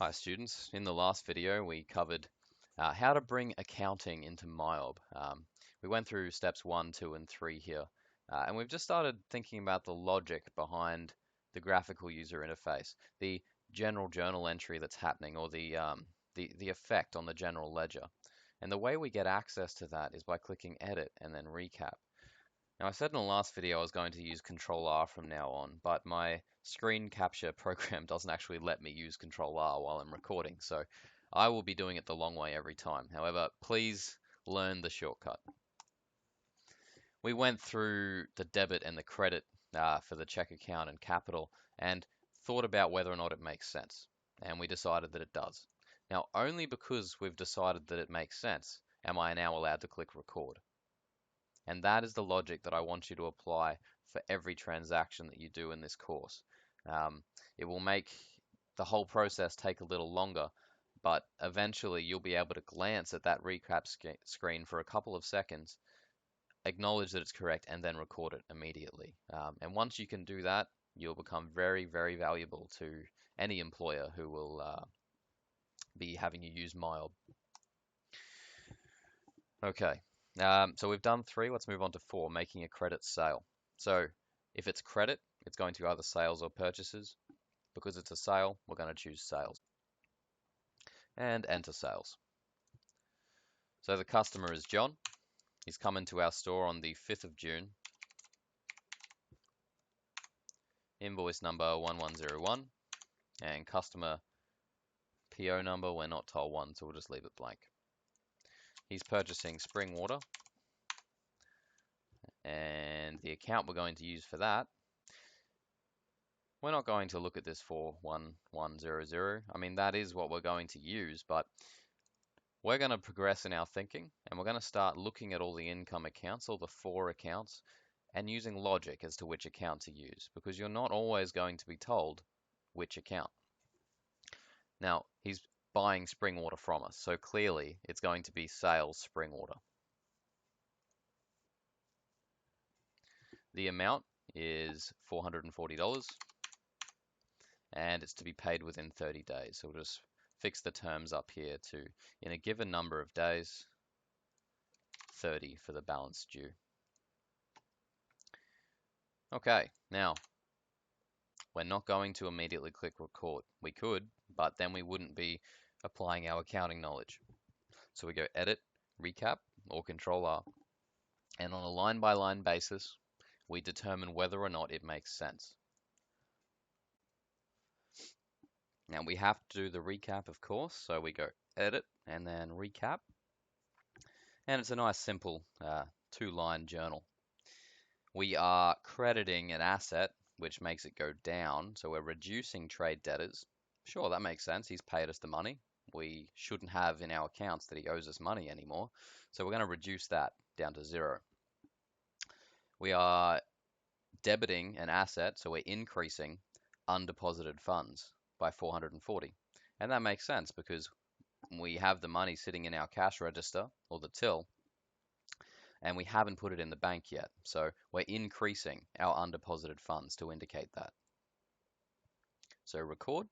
Hi students, in the last video we covered how to bring accounting into MYOB. We went through steps 1, 2, and 3 here, and we've just started thinking about the logic behind the graphical user interface, the general journal entry that's happening, or the effect on the general ledger. And the way we get access to that is by clicking Edit and then Recap. Now, I said in the last video I was going to use Control R from now on, but my screen capture program doesn't actually let me use Control R while I'm recording, so I will be doing it the long way every time. However, please learn the shortcut. We went through the debit and the credit for the check account and capital and thought about whether or not it makes sense, and we decided that it does. Now, only because we've decided that it makes sense am I now allowed to click record. And that is the logic that I want you to apply for every transaction that you do in this course. It will make the whole process take a little longer, but eventually you'll be able to glance at that recap screen for a couple of seconds, acknowledge that it's correct, and then record it immediately. And once you can do that, you'll become very, very valuable to any employer who will be having you use MYOB. Okay. So we've done 3, let's move on to 4, making a credit sale. So if it's credit, it's going to either sales or purchases. Because it's a sale, we're going to choose sales. And enter sales. So the customer is John. He's come into our store on the 5th of June. Invoice number 1101. And customer PO number, we're not told one, so we'll just leave it blank. He's purchasing spring water. And the account we're going to use for that, we're not going to look at this for 1100. I mean, that is what we're going to use, but we're going to progress in our thinking, and we're going to start looking at all the income accounts, all the 4 accounts, and using logic as to which account to use, because you're not always going to be told which account. Now, he's buying spring water from us, so clearly it's going to be sales spring water. The amount is $440, and it's to be paid within 30 days. So we'll just fix the terms up here to, in a given number of days, 30 for the balance due. Okay, now, we're not going to immediately click record. We could, but then we wouldn't be applying our accounting knowledge. So we go Edit, Recap, or Control R, and on a line-by-line basis, we determine whether or not it makes sense. Now we have to do the recap, of course, so we go Edit and then Recap. And it's a nice simple 2-line journal. We are crediting an asset, which makes it go down, so we're reducing trade debtors. Sure, that makes sense. He's paid us the money. We shouldn't have in our accounts that he owes us money anymore, so we're going to reduce that down to 0. We are debiting an asset, so we're increasing undeposited funds by 440. And that makes sense because we have the money sitting in our cash register, or the till, and we haven't put it in the bank yet. So we're increasing our undeposited funds to indicate that. So record.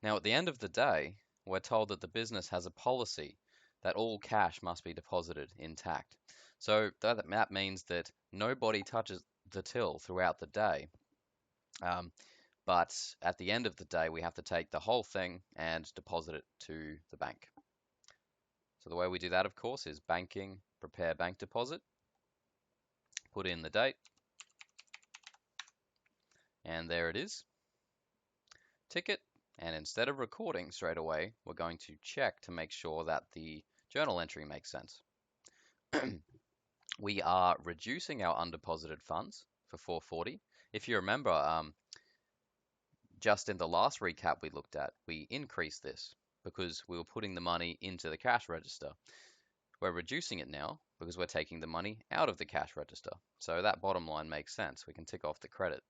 Now at the end of the day, we're told that the business has a policy that all cash must be deposited intact. So that means that nobody touches the till throughout the day. But at the end of the day, we have to take the whole thing and deposit it to the bank. So the way we do that, of course, is banking, prepare bank deposit, put in the date, and there it is. Tick it, and instead of recording straight away, we're going to check to make sure that the journal entry makes sense. We are reducing our undeposited funds for 440. If you remember, just in the last recap we looked at, we increased this because we were putting the money into the cash register. We're reducing it now because we're taking the money out of the cash register. So that bottom line makes sense. We can tick off the credit.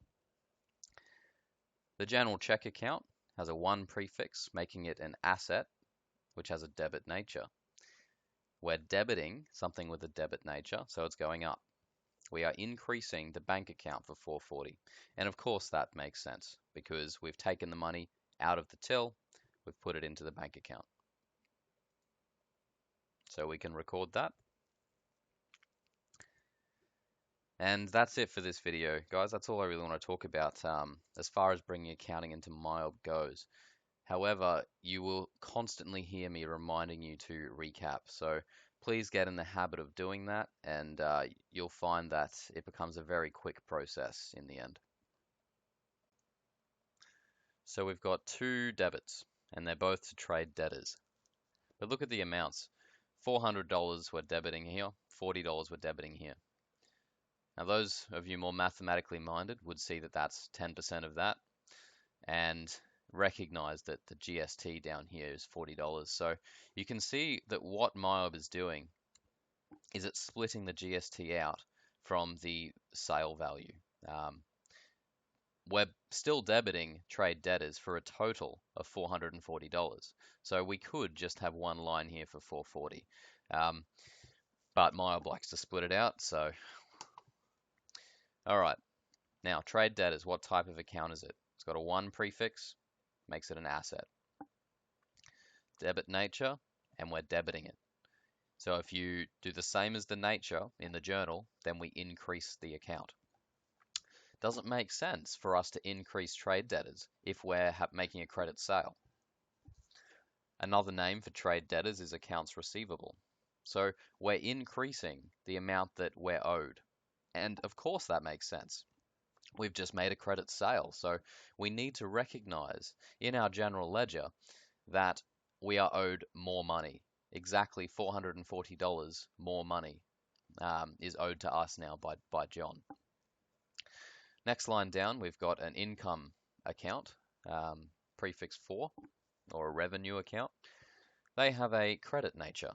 The general check account has a 1 prefix, making it an asset, which has a debit nature. We're debiting something with a debit nature, so it's going up. We are increasing the bank account for 440. And of course that makes sense because we've taken the money out of the till, we've put it into the bank account. So we can record that. And that's it for this video, guys. That's all I really want to talk about as far as bringing accounting into MYOB goes. However, you will constantly hear me reminding you to recap. So please get in the habit of doing that, and you'll find that it becomes a very quick process in the end. So we've got two debits, and they're both to trade debtors. But look at the amounts. $400 we're debiting here, $40 we're debiting here. Now those of you more mathematically minded would see that that's 10% of that, and recognize that the GST down here is $40. So you can see that what MYOB is doing is it's splitting the GST out from the sale value. We're still debiting trade debtors for a total of $440. So we could just have one line here for $440. But MYOB likes to split it out, so. All right, now trade debtors, what type of account is it? It's got a 1 prefix, makes it an asset. Debit nature, and we're debiting it. So if you do the same as the nature in the journal, then we increase the account. Doesn't make sense for us to increase trade debtors if we're making a credit sale. Another name for trade debtors is accounts receivable. So we're increasing the amount that we're owed. And of course that makes sense. We've just made a credit sale, so we need to recognize in our general ledger that we are owed more money. Exactly $440 more money is owed to us now by John. Next line down, we've got an income account, prefix 4, or a revenue account. They have a credit nature.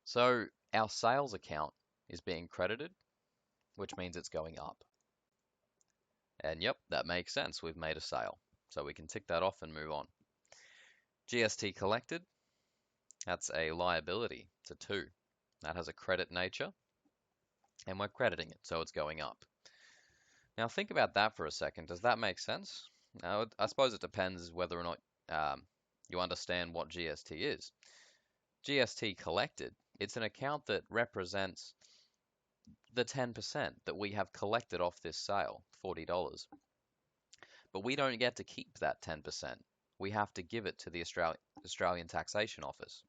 So our sales account is being credited, which means it's going up. And yep, that makes sense. We've made a sale. So we can tick that off and move on. GST collected, that's a liability. It's a 2. That has a credit nature, and we're crediting it, so it's going up. Now think about that for a second. Does that make sense? Now, I suppose it depends whether or not you understand what GST is. GST collected, it's an account that represents the 10% that we have collected off this sale, $40. But we don't get to keep that 10%. We have to give it to the Australian Taxation Office.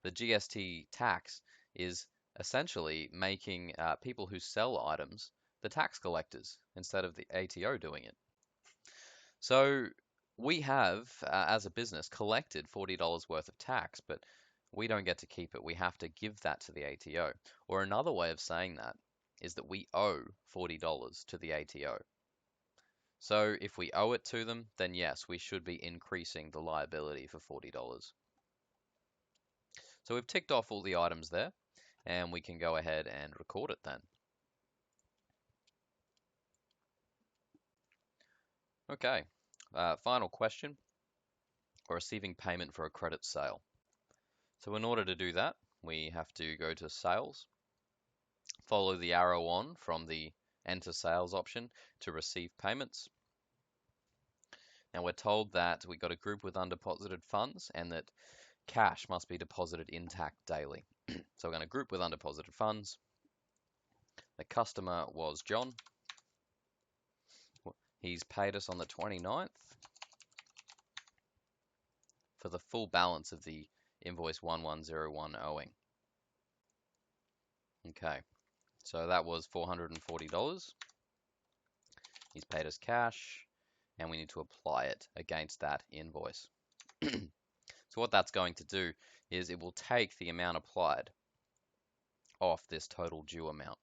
The GST tax is essentially making people who sell items the tax collectors instead of the ATO doing it. So we have, as a business, collected $40 worth of tax, but we don't get to keep it. We have to give that to the ATO. Or another way of saying that is that we owe $40 to the ATO. So if we owe it to them, then yes, we should be increasing the liability for $40. So we've ticked off all the items there, and we can go ahead and record it then. Okay, final question. We're receiving payment for a credit sale. So in order to do that, we have to go to sales, follow the arrow on from the enter sales option to receive payments. Now we're told that we got a group with undeposited funds and that cash must be deposited intact daily. So we're going to group with undeposited funds. The customer was John. He's paid us on the 29th for the full balance of the invoice 1101 owing. Okay, so that was $440. He's paid us cash, and we need to apply it against that invoice. So what that's going to do is it will take the amount applied off this total due amount.